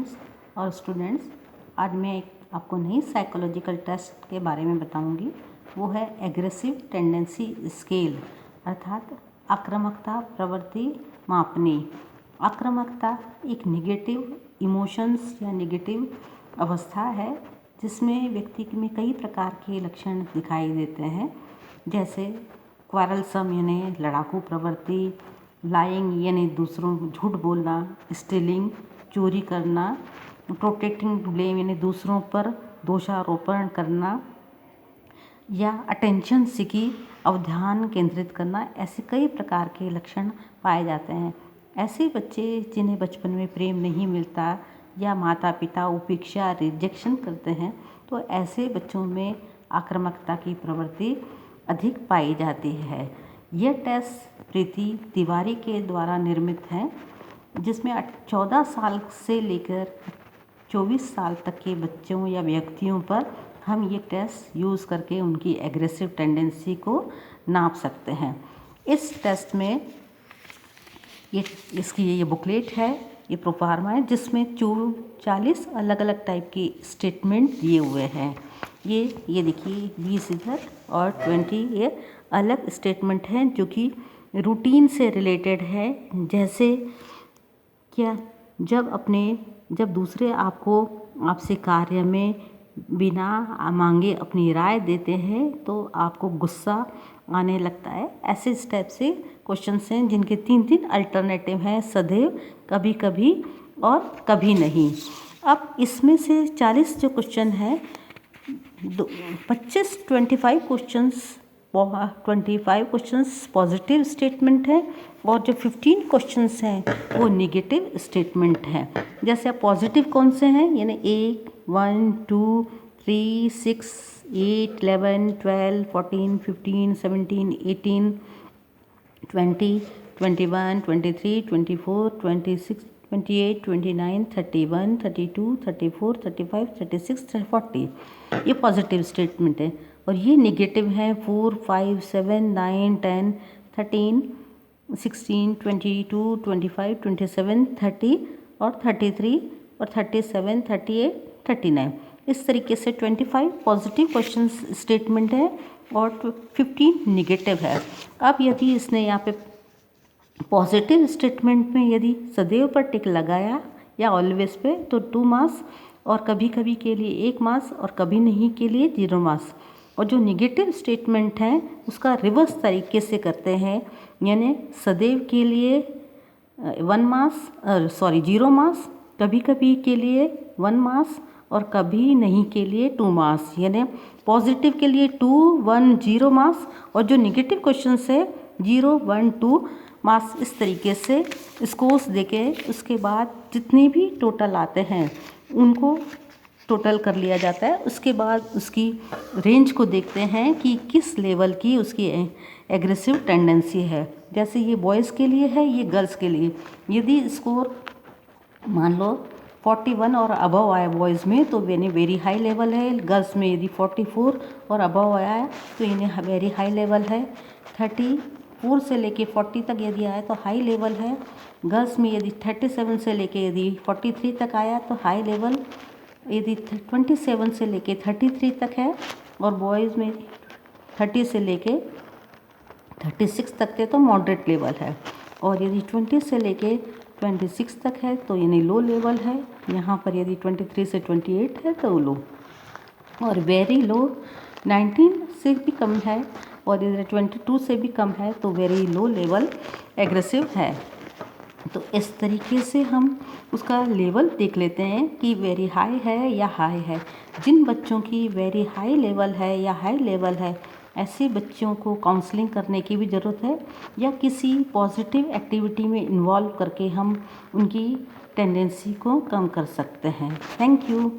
Friends और students, आज मैं आपको नई साइकोलॉजिकल टेस्ट के बारे में बताऊंगी। वो है एग्रेसिव टेंडेंसी स्केल, अर्थात आक्रामकता प्रवृत्ति मापनी। आक्रामकता एक निगेटिव इमोशंस या निगेटिव अवस्था है जिसमें व्यक्ति में कई प्रकार के लक्षण दिखाई देते हैं, जैसे क्वारलसम यानी लड़ाकू प्रवृत्ति, लाइंग यानी दूसरों झूठ बोलना, स्टीलिंग चोरी करना, प्रोटेक्टिंग ब्लेम यानी दूसरों पर दोषारोपण करना, या अटेंशन सीकी ध्यान केंद्रित करना। ऐसे कई प्रकार के लक्षण पाए जाते हैं। ऐसे बच्चे जिन्हें बचपन में प्रेम नहीं मिलता या माता पिता उपेक्षा रिजेक्शन करते हैं, तो ऐसे बच्चों में आक्रामकता की प्रवृत्ति अधिक पाई जाती है। यह टेस्ट प्रीति तिवारी के द्वारा निर्मित है, जिसमें 14 साल से लेकर 24 साल तक के बच्चों या व्यक्तियों पर हम ये टेस्ट यूज़ करके उनकी एग्रेसिव टेंडेंसी को नाप सकते हैं। इस टेस्ट में ये बुकलेट है, ये प्रोफार्मा है, जिसमें 40 अलग अलग टाइप की स्टेटमेंट दिए हुए हैं। ये देखिए 20 इधर और 20 ये अलग स्टेटमेंट हैं जो कि रूटीन से रिलेटेड है। जैसे क्या, जब दूसरे आपसे कार्य में बिना मांगे अपनी राय देते हैं तो आपको गुस्सा आने लगता है। ऐसे इस टाइप से क्वेश्चंस हैं जिनके 3 अल्टरनेटिव हैं, सदैव, कभी कभी और कभी नहीं। अब इसमें से 40 जो क्वेश्चन है, 25 क्वेश्चंस पॉजिटिव स्टेटमेंट है और जो 15 क्वेश्चंस हैं वो नेगेटिव स्टेटमेंट है। जैसे पॉजिटिव कौन से हैं, यानी 1, 1, 2, 3, 6, 8, 11, 12, 14, 15, 17, 18, 20, 21, 23, 24, 26, 28, 29, 31, 32, 34, 35, 36, 40। ये पॉजिटिव स्टेटमेंट है। और ये नेगेटिव है 4, 5, 7, 9, 10, 13, 16, 22, 25, 27, 30 और 33 और 37, 38, 39। इस तरीके से 25 पॉजिटिव क्वेश्चन स्टेटमेंट है और 15 निगेटिव है। अब यदि इसने यहाँ पे पॉजिटिव स्टेटमेंट में यदि सदैव पर टिक लगाया या ऑलवेज पे, तो 2 मार्क्स, और कभी कभी के लिए 1 मार्क्स और कभी नहीं के लिए 0 मार्क्स। और जो निगेटिव स्टेटमेंट है उसका रिवर्स तरीके से करते हैं, यानी सदैव के लिए 0 मार्क्स, कभी कभी के लिए 1 मार्क्स और कभी नहीं के लिए 2 मार्क्स। यानी पॉजिटिव के लिए 2, 1, 0 मार्क्स और जो निगेटिव क्वेश्चन है 0, 1, 2 मार्क्स। इस तरीके से स्कोर्स देके उसके बाद जितने भी टोटल आते हैं उनको टोटल कर लिया जाता है। उसके बाद उसकी रेंज को देखते हैं कि किस लेवल की उसकी एग्रेसिव टेंडेंसी है। जैसे ये बॉयज़ के लिए है, ये गर्ल्स के लिए। यदि स्कोर मान लो 41 और अबव आया बॉयज़ में तो वेरी हाई लेवल है। गर्ल्स में यदि 44 और अबव आया है तो इन्हें वेरी हाई लेवल है। 34 से लेके 40 तक यदि आया तो हाई लेवल है। गर्ल्स में यदि 37 से लेके यदि 43 तक आया तो हाई लेवल, यदि 27 से लेके 33 तक है, और बॉयज़ में 30 से लेके 36 तक थे तो मॉडरेट लेवल है। और यदि 20 से लेके 26 तक है तो यानी लो लेवल है। यहाँ पर यदि 23 से 28 है तो लो, और वेरी लो 19 से भी कम है, और यदि 22 से भी कम है तो वेरी लो लेवल एग्रेसिव है। तो इस तरीके से हम उसका लेवल देख लेते हैं कि वेरी हाई है या हाई है। जिन बच्चों की वेरी हाई लेवल है या हाई लेवल है, ऐसे बच्चों को काउंसलिंग करने की भी ज़रूरत है या किसी पॉजिटिव एक्टिविटी में इन्वॉल्व करके हम उनकी टेंडेंसी को कम कर सकते हैं। Thank you.